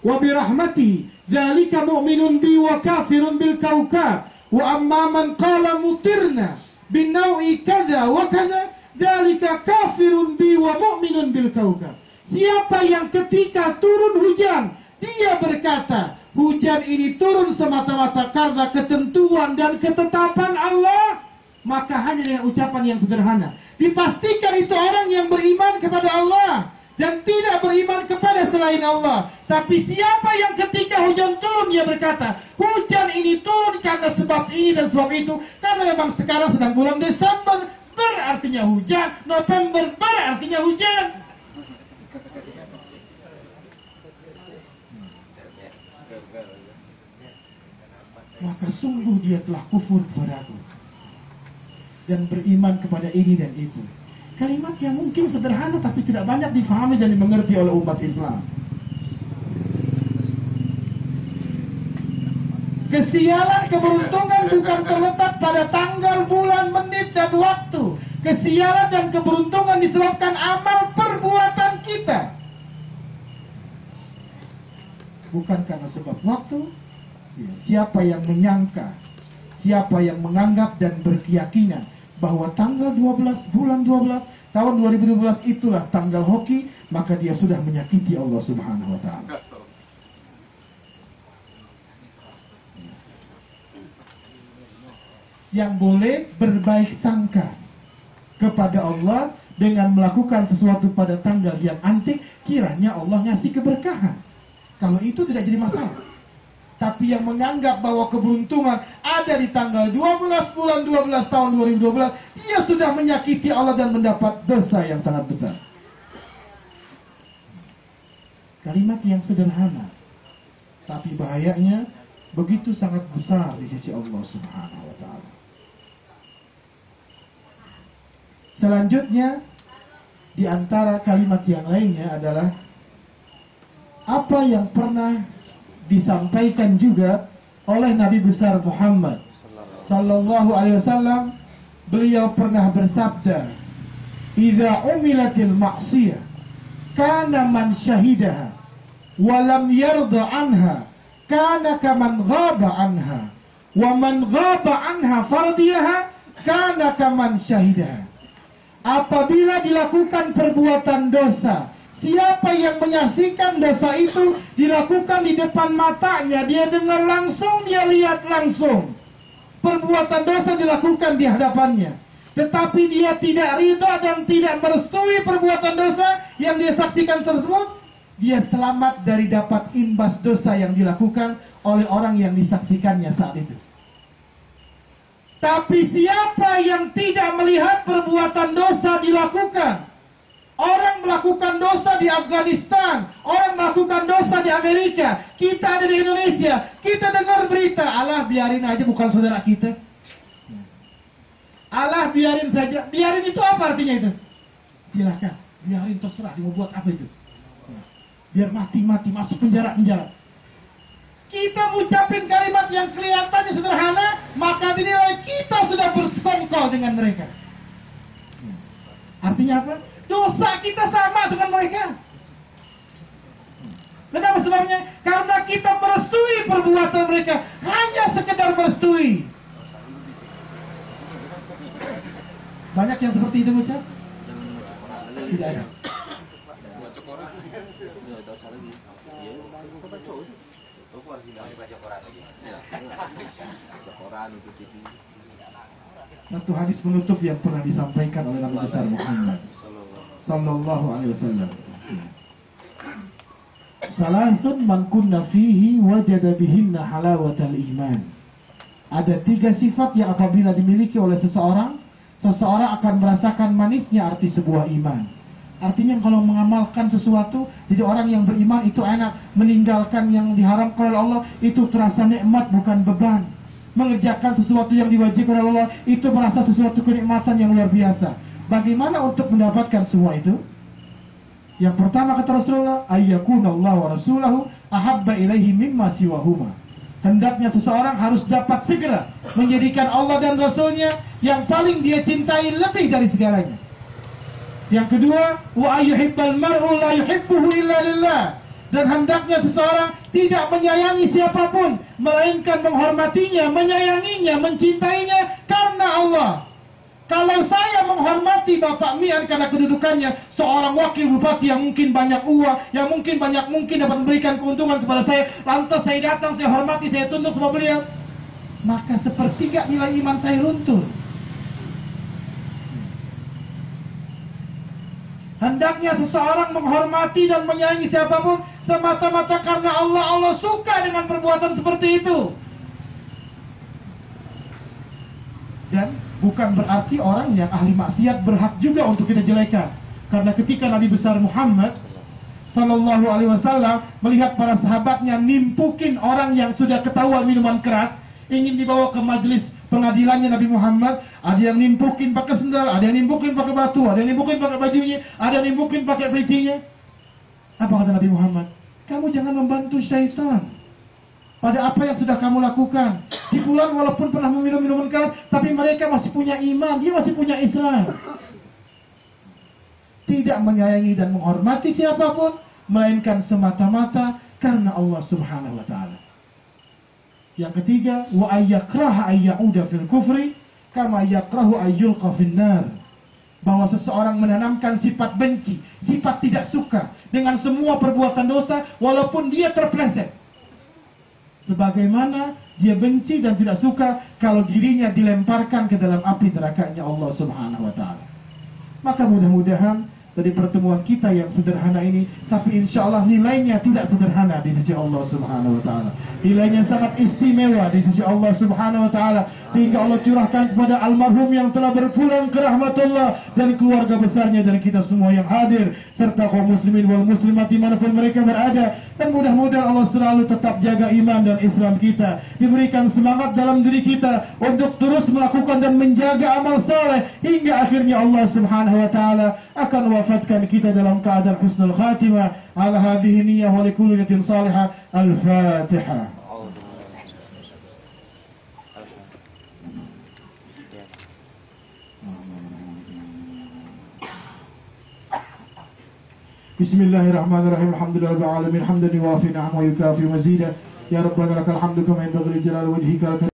wa bi rahmati dzalika mu'minun bi wa kafirun bil kaukab wa amma man qala mutirna bin nau'i kadza wa kadza dzalika kafirun bi wa mu'minun bil kaukab. Siapa yang ketika turun hujan dia berkata hujan ini turun semata-mata karena ketentuan dan ketetapan Allah, maka hanya dengan ucapan yang sederhana dipastikan itu orang yang beriman kepada Allah dan tidak beriman kepada selain Allah. Tapi siapa yang ketika hujan turun dia berkata hujan ini turun karena sebab ini dan sebab itu, karena memang sekarang sedang bulan Desember berartinya hujan, November berartinya hujan. Maka sungguh dia telah kufur kepadaku dan beriman kepada ini dan itu. Kalimat yang mungkin sederhana tapi tidak banyak difahami dan dimengerti oleh umat Islam. Kesialan, keberuntungan bukan terletak pada tanggal, bulan, menit, dan waktu. Kesialan dan keberuntungan disebabkan amal perbuatan kita, bukan karena sebab waktu. Siapa yang menyangka, siapa yang menganggap dan berkeyakinan bahwa tanggal 12 bulan 12 tahun 2012 itulah tanggal hoki, maka dia sudah menyakiti Allah Subhanahu wa taala. Yang boleh berbaik sangka kepada Allah dengan melakukan sesuatu pada tanggal yang antik, kiranya Allah ngasih keberkahan. Kalau itu tidak jadi masalah. Tapi yang menganggap bahwa keberuntungan ada di tanggal 12 bulan 12 tahun 2012, dia sudah menyakiti Allah dan mendapat dosa yang sangat besar. Kalimat yang sederhana, tapi bahayanya begitu sangat besar di sisi Allah Subhanahu wa taala. Selanjutnya, di antara kalimat yang lainnya adalah apa yang pernah disampaikan juga oleh Nabi besar Muhammad sallallahu alaihi wasallam. Beliau pernah bersabda, "Idza umilatil ma'siyah kana man syahidaha wa lam yarda anha kana kaman ghaba anha wa man ghaba anha fardiyaha kana kaman syahidaha." Apabila dilakukan perbuatan dosa, siapa yang menyaksikan dosa itu dilakukan di depan matanya, dia dengar langsung, dia lihat langsung. Perbuatan dosa dilakukan di hadapannya, tetapi dia tidak ridha dan tidak merestui perbuatan dosa yang dia saksikan tersebut, dia selamat dari dapat imbas dosa yang dilakukan oleh orang yang disaksikannya saat itu. Tapi siapa yang tidak melihat perbuatan dosa dilakukan, orang melakukan dosa di Afghanistan, orang melakukan dosa di Amerika, kita ada di Indonesia, kita dengar berita, alah biarin aja bukan saudara kita. Alah biarin saja, biarin itu apa artinya itu? Silakan, biarin terserah, dia mau buat apa itu? Biar mati-mati, masuk penjara-penjara. Kita ucapin kalimat yang kelihatannya sederhana, maka dinilai kita sudah bersekongkol dengan mereka. Artinya apa? Dosa kita sama dengan mereka. Kenapa sebabnya? Karena kita merestui perbuatan mereka, hanya sekedar merestui. Banyak yang seperti itu ucap? Tidak ada. Satu hadis penutup yang pernah disampaikan oleh Nabi besar Muhammad sallallahu alaihi wasallam. Salasun man kunna fihi wajada bihinna halawatal iman. Ada 3 sifat yang apabila dimiliki oleh seseorang, seseorang akan merasakan manisnya arti sebuah iman. Artinya kalau mengamalkan sesuatu, jadi orang yang beriman itu enak. Meninggalkan yang diharamkan oleh Allah, itu terasa nikmat bukan beban. Mengerjakan sesuatu yang diwajibkan oleh Allah, itu merasa sesuatu kenikmatan yang luar biasa. Bagaimana untuk mendapatkan semua itu? Yang pertama kata Rasulullah, ayyakuna wa rasulahu ahabba ilaihi mimma siwahuma. Hendaknya seseorang harus dapat segera menjadikan Allah dan Rasulnya yang paling dia cintai lebih dari segalanya. Yang kedua, wa ayyuhibbal mar'u la yuhibbuhu illa lillah. Dan hendaknya seseorang tidak menyayangi siapapun, melainkan menghormatinya, menyayanginya, mencintainya karena Allah. Kalau saya menghormati Bapak Mian karena kedudukannya seorang wakil bupati yang mungkin banyak uang, yang mungkin dapat memberikan keuntungan kepada saya, lantas saya datang, saya hormati, saya tunduk sama beliau, maka sepertiga nilai iman saya luntur. Hendaknya seseorang menghormati dan menyayangi siapapun semata-mata karena Allah. Allah suka dengan perbuatan seperti itu. Dan bukan berarti orang yang ahli maksiat berhak juga untuk kita jelekan. Karena ketika Nabi besar Muhammad Sallallahu Alaihi Wasallam melihat para sahabatnya nimpukin orang yang sudah ketahuan minuman keras, ingin dibawa ke majelis pengadilannya Nabi Muhammad, ada yang nimpukin pakai sendal, ada yang nimpukin pakai batu, ada yang nimpukin pakai bajunya, ada yang nimpukin pakai pecinya. Apa kata Nabi Muhammad? Kamu jangan membantu syaitan pada apa yang sudah kamu lakukan. Si fulan walaupun pernah meminum minuman keras, tapi mereka masih punya iman, dia masih punya Islam. Tidak menyayangi dan menghormati siapapun, melainkan semata-mata karena Allah Subhanahu wa Ta'ala. Yang ketiga, wa ayyakraha ayyauda fil kufri kama yakrahu ayyulqa finnar. Bahwa seseorang menanamkan sifat benci, sifat tidak suka dengan semua perbuatan dosa walaupun dia terpleset. Sebagaimana dia benci dan tidak suka kalau dirinya dilemparkan ke dalam api nerakanya Allah Subhanahu wa Ta'ala. Maka mudah-mudahan dari pertemuan kita yang sederhana ini, tapi insya Allah nilainya tidak sederhana di sisi Allah Subhanahu wa Ta'ala. Nilainya sangat istimewa di sisi Allah Subhanahu wa Ta'ala, sehingga Allah curahkan kepada almarhum yang telah berpulang ke rahmatullah dan keluarga besarnya dan kita semua yang hadir, serta kaum muslimin wal muslimat dimanapun mereka berada. Dan mudah-mudahan Allah selalu tetap jaga iman dan Islam kita, diberikan semangat dalam diri kita untuk terus melakukan dan menjaga amal saleh hingga akhirnya Allah Subhanahu wa Ta'ala akan wafatkan kita dalam keadaan husnul khatimah. Ala hadhihi niyyah wa likulli niyatin salihah. Al-Fatihah. Bismillahirrahmanirrahim. Alhamdulillahirabbil alamin. Hamdan yuwafi ni'amahu wa yukafi mazidah. Ya Rabbana lakal hamdu kama yanbaghi li jalali wajhika.